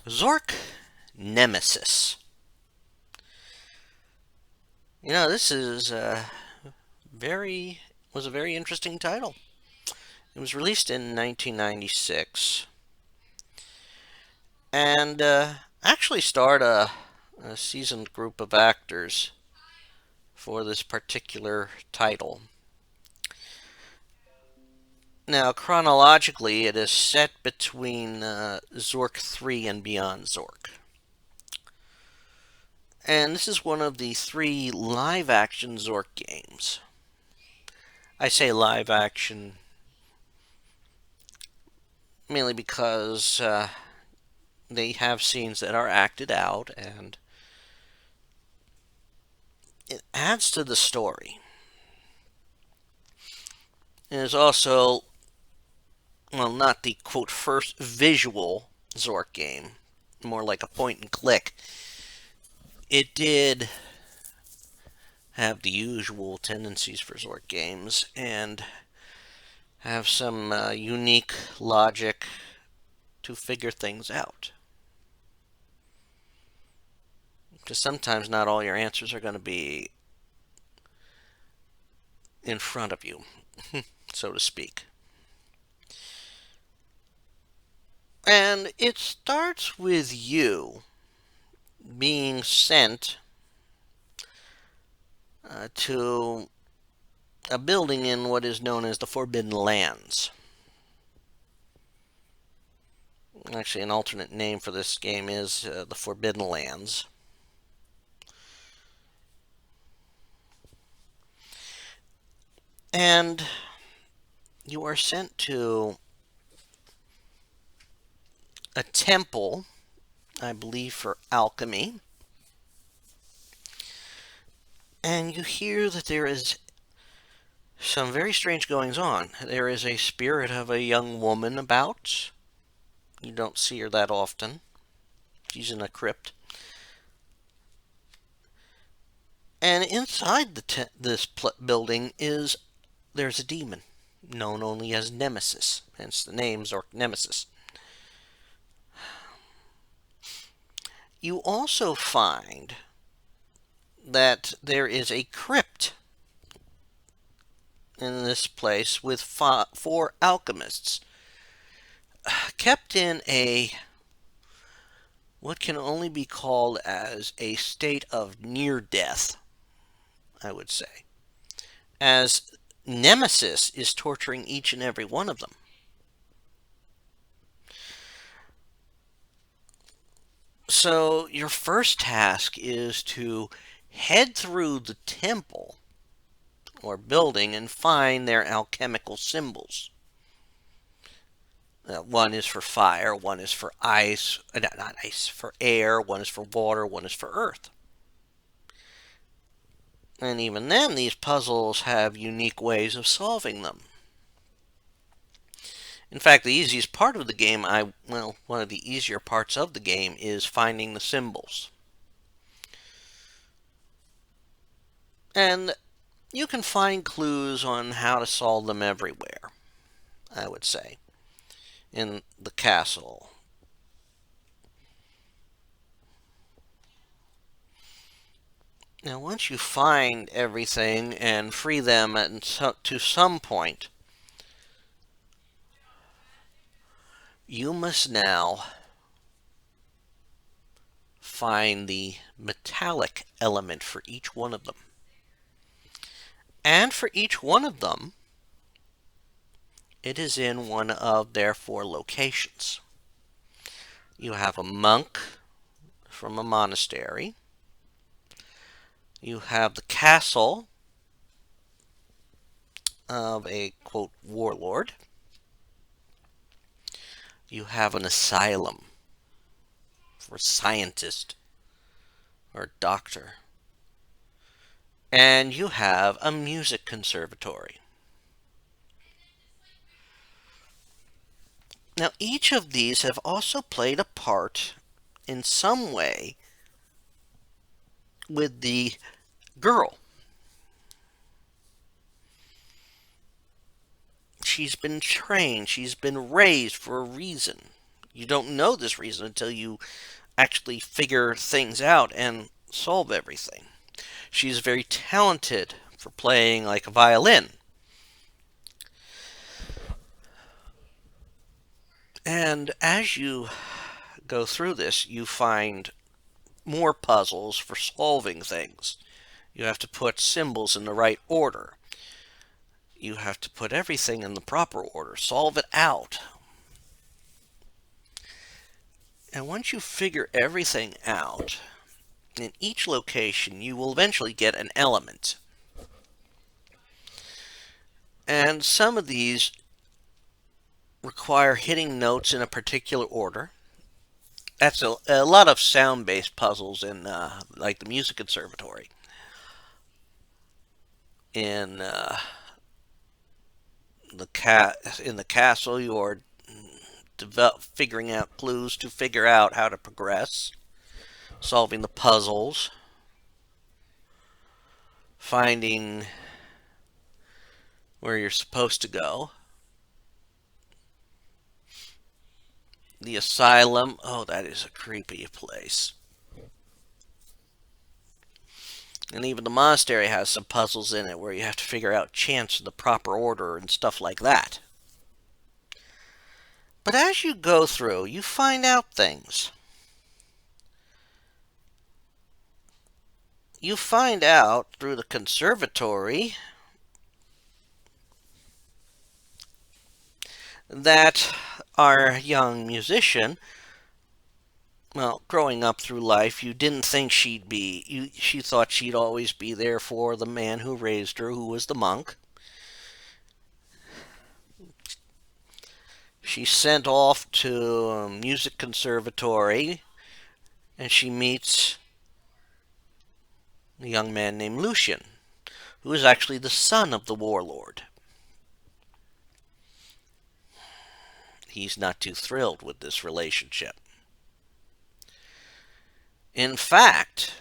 Zork Nemesis. This is very was a very interesting title. It was released in 1996 and actually starred a seasoned group of actors for this particular title. Now, chronologically, it is set between Zork 3 and Beyond Zork. And this is one of the three live action Zork games. I say live action mainly because they have scenes that are acted out and it adds to the story. It is also, well, not the quote first visual Zork game, more like a point and click. It did have the usual tendencies for Zork games and have some unique logic to figure things out. Because sometimes not all your answers are going to be in front of you, so to speak. And it starts with you being sent to a building in what is known as the Forbidden Lands. Actually, an alternate name for this game is the Forbidden Lands. And you are sent to a temple, I believe for alchemy. And you hear that there is some very strange goings on. There is a spirit of a young woman about. You don't see her that often. She's in a crypt. And inside this building there's a demon known only as Nemesis, hence the name Zork Nemesis. You also find that there is a crypt in this place with four alchemists kept in what can only be called as a state of near death, I would say, as Nemesis is torturing each and every one of them. So your first task is to head through the temple or building and find their alchemical symbols. One is for fire, one is for ice, not ice, for air, one is for water, one is for earth. And even then, these puzzles have unique ways of solving them. In fact, the easiest part of the game, one of the easier parts of the game is finding the symbols. And you can find clues on how to solve them everywhere, I would say, in the castle. Now, once you find everything and free them to some point, you must now find the metallic element for each one of them. And for each one of them, it is in one of their four locations. You have a monk from a monastery. You have the castle of a, quote, warlord. You have an asylum for scientist or doctor. And you have a music conservatory. Now, each of these have also played a part in some way with the girl. She's been trained, she's been raised for a reason. You don't know this reason until you actually figure things out and solve everything. She's very talented for playing like a violin. And as you go through this, you find more puzzles for solving things. You have to put symbols in the right order. You have to put everything in the proper order, solve it out. And once you figure everything out, in each location you will eventually get an element. And some of these require hitting notes in a particular order. That's a lot of sound-based puzzles in like the music conservatory. In in the castle, you're figuring out clues to figure out how to progress, solving the puzzles, finding where you're supposed to go. The asylum, oh, that is a creepy place. And even the monastery has some puzzles in it where you have to figure out chants in the proper order and stuff like that. But as you go through, you find out things. You find out through the conservatory that our young musician, well, growing up through life, you didn't think she thought she'd always be there for the man who raised her, who was the monk. She's sent off to a music conservatory, and she meets a young man named Lucian, who is actually the son of the warlord. He's not too thrilled with this relationship. In fact,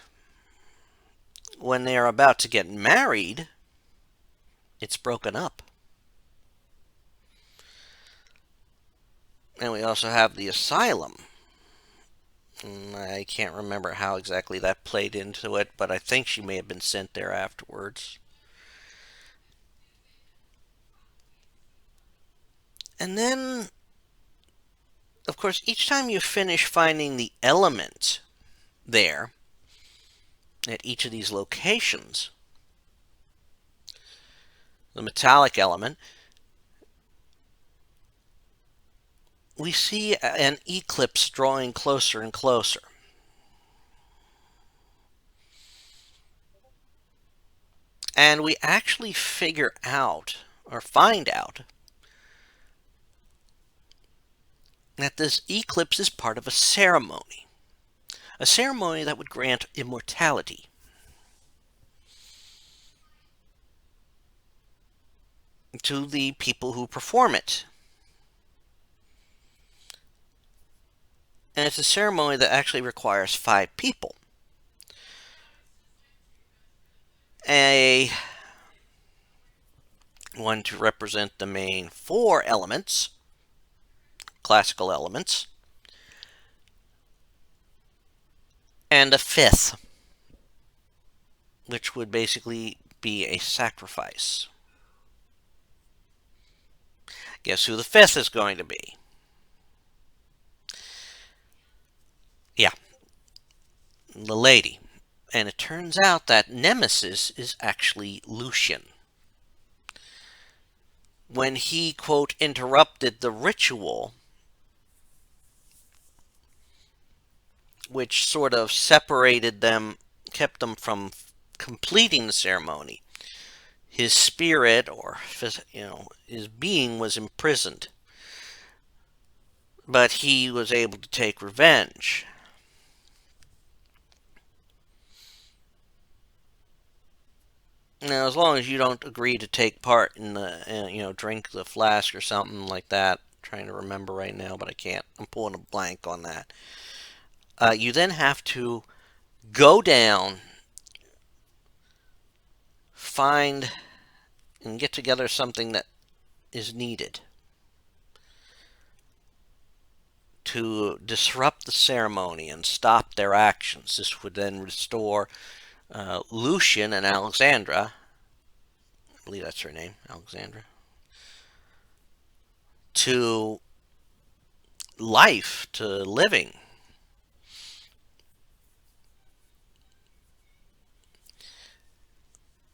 when they are about to get married, it's broken up. And we also have the asylum. I can't remember how exactly that played into it, but I think she may have been sent there afterwards. And then, of course, each time you finish finding the element there, at each of these locations, the metallic element, we see an eclipse drawing closer and closer. And we actually figure out, or find out, that this eclipse is part of a ceremony that would grant immortality. To the people who perform it. And it's a ceremony that actually requires 5 people. One to represent the main 4 elements, classical elements, and a 5th, which would basically be a sacrifice. Guess who the 5th is going to be? Yeah, the lady. And it turns out that Nemesis is actually Lucian. When he, quote, interrupted the ritual, which sort of separated them, kept them from completing the ceremony, his spirit, or his being, was imprisoned. But he was able to take revenge. Now, as long as you don't agree to take part in the, drink the flask or something like that. I'm trying to remember right now, but I can't. I'm pulling a blank on that. You then have to go down, find, and get together something that is needed to disrupt the ceremony and stop their actions. This would then restore Lucian and Alexandra, I believe that's her name, Alexandra, to life, to living.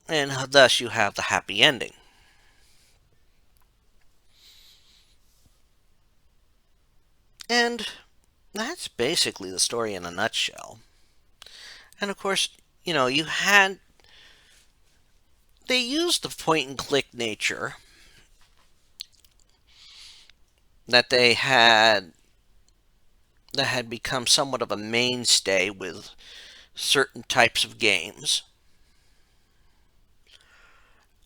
And thus you have the happy ending. And that's basically the story in a nutshell. And of course, you had. They used the point and click nature that they had that had become somewhat of a mainstay with certain types of games.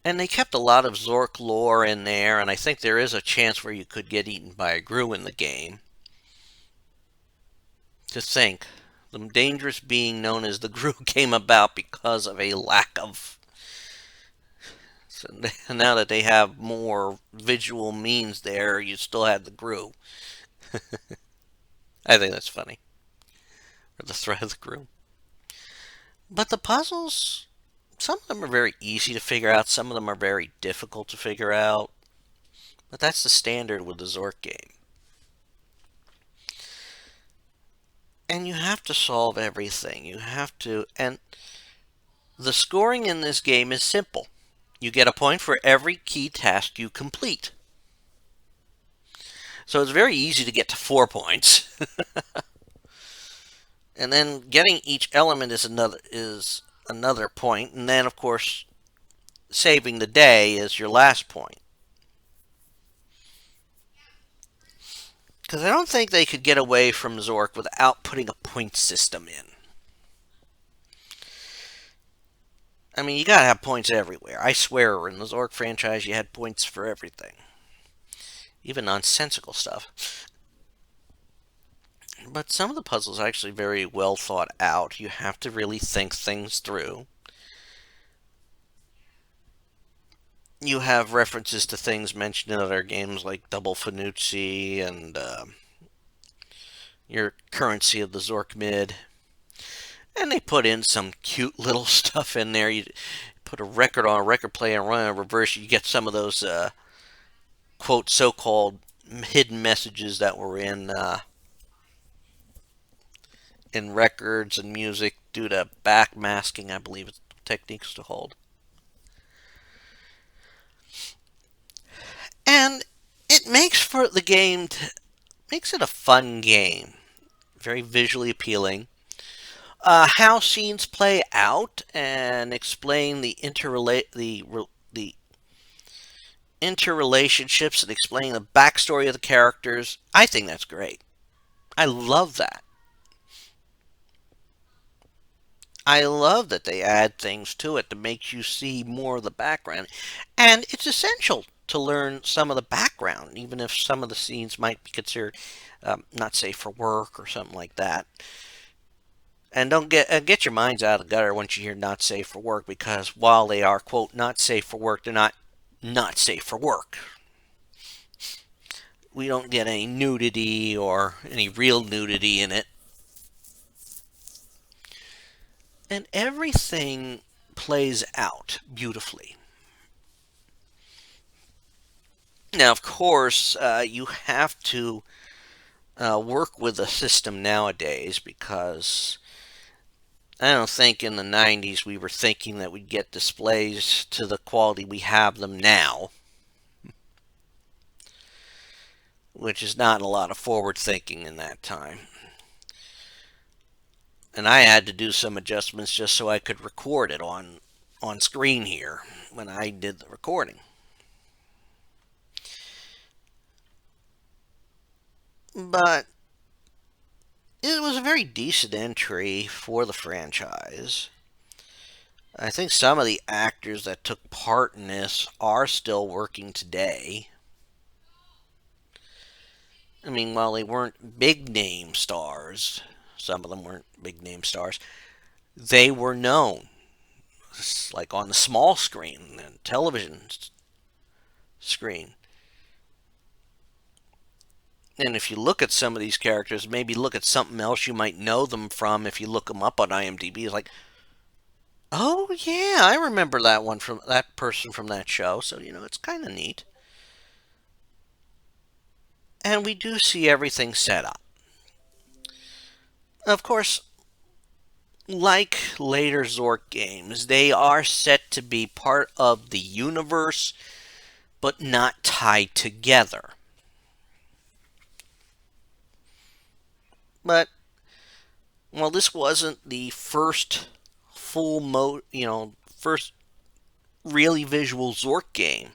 And they kept a lot of Zork lore in there, and I think there is a chance where you could get eaten by a Grue in the game. To think, the dangerous being known as the Grue came about because of a lack of. So now that they have more visual means there, you still had the Grue. I think that's funny. Or the threat of the Grue. But the puzzles, some of them are very easy to figure out, some of them are very difficult to figure out. But that's the standard with the Zork game. And you have to solve everything. You have to. And the scoring in this game is simple. You get a point for every key task you complete. So it's very easy to get to 4 points. And then getting each element is another point. And then, of course, saving the day is your last point. Because I don't think they could get away from Zork without putting a point system in. I mean, you gotta have points everywhere. I swear, in the Zork franchise, you had points for everything. Even nonsensical stuff. But some of the puzzles are actually very well thought out. You have to really think things through. You have references to things mentioned in other games like Double Fanucci and your currency of the Zork Mid. And they put in some cute little stuff in there. You put a record on a record player and run in reverse, you get some of those quote so-called hidden messages that were in records and music due to backmasking, I believe it's techniques to hold. And it makes for the game makes it a fun game, very visually appealing. How scenes play out and explain the interrelationships and explain the backstory of the characters. I think that's great. I love that. I love that they add things to it to make you see more of the background. And it's essential to learn some of the background, even if some of the scenes might be considered not safe for work or something like that. And don't get your minds out of the gutter once you hear not safe for work, because while they are quote not safe for work, they're not safe for work. We don't get any nudity or any real nudity in it. And everything plays out beautifully. Now, of course, you have to work with the system nowadays, because I don't think in the 90s we were thinking that we'd get displays to the quality we have them now, which is not a lot of forward thinking in that time. And I had to do some adjustments just so I could record it on screen here when I did the recording. But it was a very decent entry for the franchise. I think some of the actors that took part in this are still working today. I mean, while they weren't big name stars, some of them weren't big name stars, they were known. Like on the small screen and television screen. And if you look at some of these characters, maybe look at something else you might know them from if you look them up on IMDb. It's like, oh yeah, I remember that one from that person from that show. So, it's kind of neat. And we do see everything set up. Of course, like later Zork games, they are set to be part of the universe, but not tied together. But, well, this wasn't the first full mode, first really visual Zork game.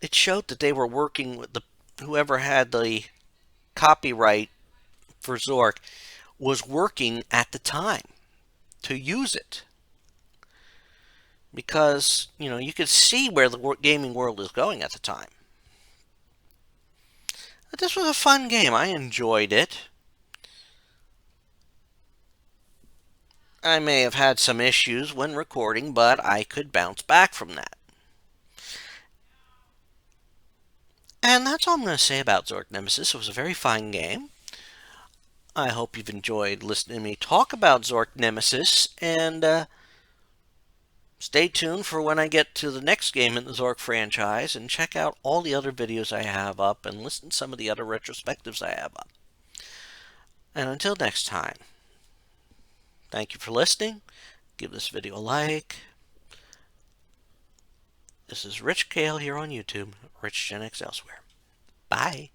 It showed that they were working with whoever had the copyright for Zork was working at the time to use it because you could see where the gaming world is going at the time. But this was a fun game. I enjoyed it. I may have had some issues when recording, but I could bounce back from that. And that's all I'm going to say about Zork Nemesis. It was a very fine game. I hope you've enjoyed listening to me talk about Zork Nemesis, and stay tuned for when I get to the next game in the Zork franchise, and check out all the other videos I have up, and listen to some of the other retrospectives I have up. And until next time, thank you for listening. Give this video a like. This is Rich Kale here on YouTube, Rich Gen X elsewhere. Bye.